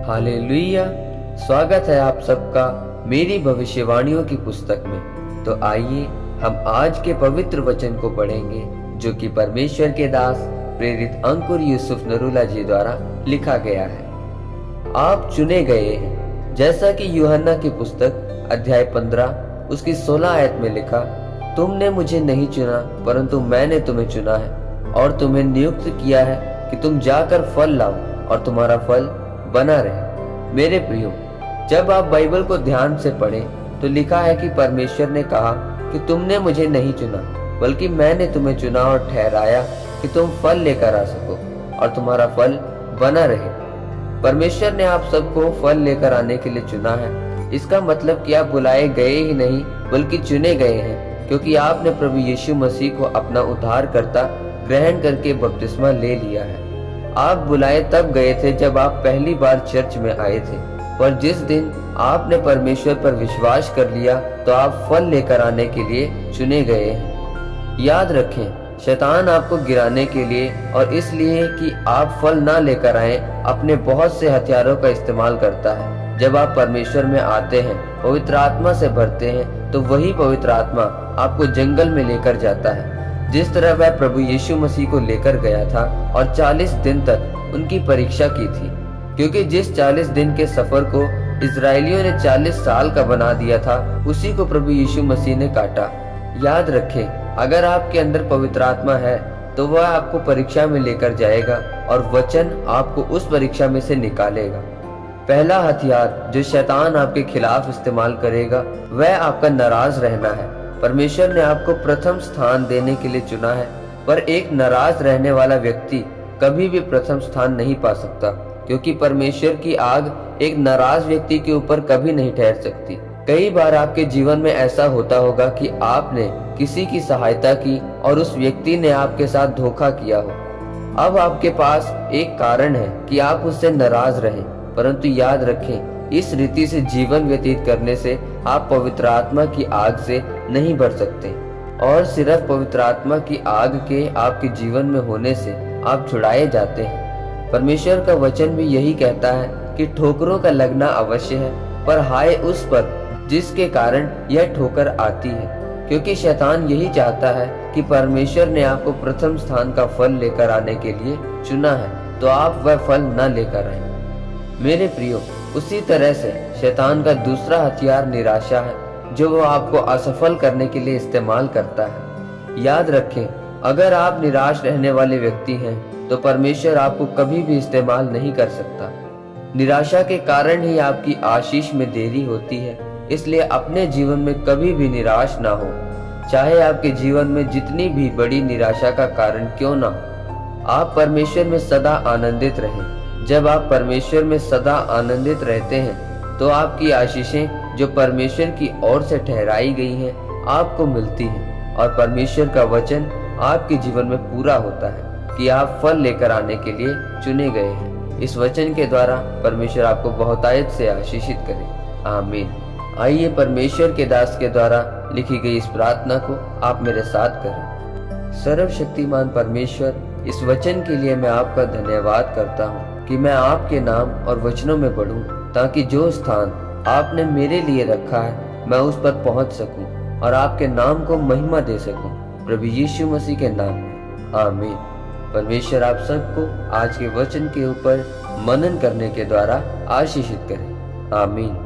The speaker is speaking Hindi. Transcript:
हालेलुया। स्वागत है आप सबका मेरी भविष्यवाणियों की पुस्तक में। तो आइए हम आज के पवित्र वचन को पढ़ेंगे, जो कि परमेश्वर के दास प्रेरित अंकुर यूसुफ नरूला जी द्वारा लिखा गया है। आप चुने गए हैं, जैसा कि यूहन्ना की पुस्तक अध्याय 15 उसकी 16 आयत में लिखा, तुमने मुझे नहीं चुना परंतु मैंने तुम्हें चुना है और तुम्हें नियुक्त किया है कि तुम जाकर फल लाओ और तुम्हारा फल बना रहे। मेरे प्रियो, जब आप बाइबल को ध्यान से पढ़ें तो लिखा है कि परमेश्वर ने कहा कि तुमने मुझे नहीं चुना बल्कि मैंने तुम्हें चुना और ठहराया कि तुम फल लेकर आ सको और तुम्हारा फल बना रहे। परमेश्वर ने आप सबको फल लेकर आने के लिए चुना है। इसका मतलब कि आप बुलाए गए ही नहीं बल्कि चुने गए हैं, क्योंकि आपने प्रभु यीशु मसीह को अपना उद्धारकर्ता ग्रहण करके बपतिस्मा ले लिया है। आप बुलाए तब गए थे जब आप पहली बार चर्च में आए थे, पर जिस दिन आपने परमेश्वर पर विश्वास कर लिया तो आप फल लेकर आने के लिए चुने गए हैं। याद रखें, शैतान आपको गिराने के लिए और इसलिए कि आप फल ना लेकर आए अपने बहुत से हथियारों का इस्तेमाल करता है। जब आप परमेश्वर में आते हैं, पवित्र आत्मा से भरते हैं, तो वही पवित्र आत्मा आपको जंगल में लेकर जाता है, जिस तरह वह प्रभु यीशु मसीह को लेकर गया था और 40 दिन तक उनकी परीक्षा की थी, क्योंकि जिस 40 दिन के सफर को इजरायलियों ने 40 साल का बना दिया था, उसी को प्रभु यीशु मसीह ने काटा। याद रखें, अगर आपके अंदर पवित्र आत्मा है तो वह आपको परीक्षा में लेकर जाएगा और वचन आपको उस परीक्षा में से निकालेगा। पहला हथियार जो शैतान आपके खिलाफ इस्तेमाल करेगा वह आपका नाराज रहना है। परमेश्वर ने आपको प्रथम स्थान देने के लिए चुना है, पर एक नाराज रहने वाला व्यक्ति कभी भी प्रथम स्थान नहीं पा सकता, क्योंकि परमेश्वर की आग एक नाराज व्यक्ति के ऊपर कभी नहीं ठहर सकती। कई बार आपके जीवन में ऐसा होता होगा कि आपने किसी की सहायता की और उस व्यक्ति ने आपके साथ धोखा किया हो। अब आपके पास एक कारण है कि आप उससे नाराज रहें, परंतु याद रखें, इस रीति से जीवन व्यतीत करने से आप पवित्र आत्मा की आग से नहीं बढ़ सकते, और सिर्फ पवित्र आत्मा की आग के आपके जीवन में होने से आप छुड़ाए जाते हैं। परमेश्वर का वचन भी यही कहता है कि ठोकरों का लगना अवश्य है, पर हाय उस पर जिसके कारण यह ठोकर आती है, क्योंकि शैतान यही चाहता है कि परमेश्वर ने आपको प्रथम स्थान का फल लेकर आने के लिए चुना है तो आप वह फल न लेकर आए। मेरे प्रियो, उसी तरह से शैतान का दूसरा हथियार निराशा है, जो वो आपको असफल करने के लिए इस्तेमाल करता है। याद रखें, अगर आप निराश रहने वाले व्यक्ति हैं तो परमेश्वर आपको कभी भी इस्तेमाल नहीं कर सकता। निराशा के कारण ही आपकी आशीष में देरी होती है, इसलिए अपने जीवन में कभी भी निराश ना हो, चाहे आपके जीवन में जितनी भी बड़ी निराशा का कारण क्यों ना हो। आप परमेश्वर में सदा आनंदित रहें। जब आप परमेश्वर में सदा आनंदित रहते हैं तो आपकी आशीषें जो परमेश्वर की ओर से ठहराई गई हैं आपको मिलती हैं, और परमेश्वर का वचन आपके जीवन में पूरा होता है कि आप फल लेकर आने के लिए चुने गए हैं। इस वचन के द्वारा परमेश्वर आपको बहुतायत से आशीषित करे। आमीन। आइए परमेश्वर के दास के द्वारा लिखी गई इस प्रार्थना को आप मेरे साथ करें। सर्वशक्तिमान परमेश्वर, इस वचन के लिए मैं आपका धन्यवाद करता हूँ कि मैं आपके नाम और वचनों में बढ़ूं, ताकि जो स्थान आपने मेरे लिए रखा है मैं उस पर पहुंच सकूं और आपके नाम को महिमा दे सकूं, प्रभु यीशु मसीह के नाम में। आमीन। परमेश्वर आप सबको आज के वचन के ऊपर मनन करने के द्वारा आशीषित करे। आमीन।